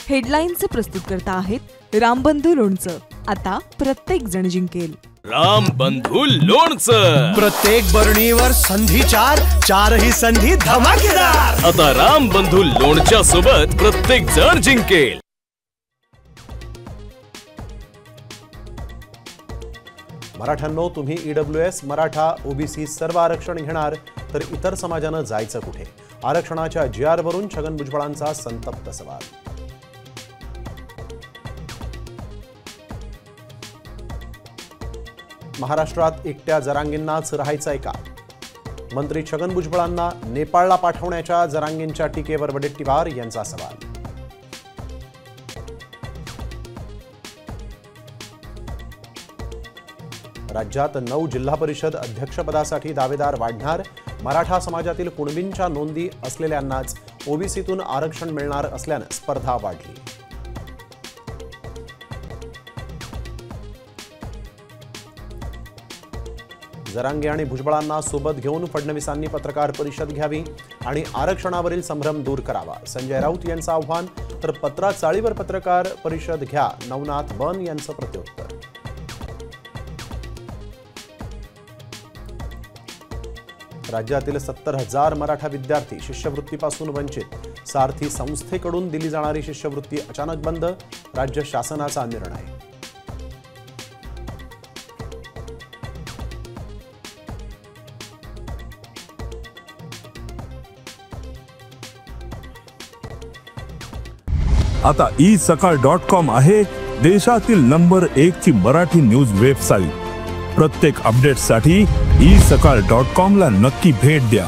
हेडलाईनचे प्रस्तुतकर्ता आहेत रामबंधू लोणचं. आता प्रत्येक जण जिंकेल. रामबंधू लोणचं. प्रत्येक बरणीवर संधी चार, चारही संधी धमाकेदार. आता रामबंधू लोणच्या सोबत प्रत्येक जण जिंकेल. मराठ्यांनो, तुम्ही EWS मराठा OBC सर्व आरक्षण घेणार तर इतर समाजानं जायचं कुठे? आरक्षणाच्या GR वरून छगन भुजबळांचा संतप्त सवाल. महाराष्ट्रात एकट्या जरांगींनाच राहायचंय का? मंत्री छगन भुजबळांना नेपाळला पाठवण्याच्या जरांगींच्या टीकेवर वडेट्टीवार यांचा सवाल. राज्यात 9 जिल्हा परिषद अध्यक्षपदासाठी दावेदार वाढणार. मराठा समाजातील कुणबींच्या नोंदी असलेल्यांनाच OBCतून आरक्षण मिळणार असल्यानं स्पर्धा वाढली. जरांगे आणि भुजबळांना सोबत घेऊन फडणवीसांनी पत्रकार परिषद घ्यावी आणि आरक्षणावरील संभ्रम दूर करावा, संजय राऊत यांचं आव्हान. तर पत्राचाळीवर पत्रकार परिषद घ्या, नवनाथ बन यांचं प्रत्युत्तर. राज्यातील 70,000 मराठा विद्यार्थी शिष्यवृत्तीपासून वंचित. सारथी संस्थेकडून दिली जाणारी शिष्यवृत्ती अचानक बंद, राज्य शासनाचा निर्णय. आता isakal.com आहे देशातील नंबर 1 ची मराठी न्यूज वेबसाईट. प्रत्येक अपडेटसाठी isakal.com ला नक्की भेट द्या.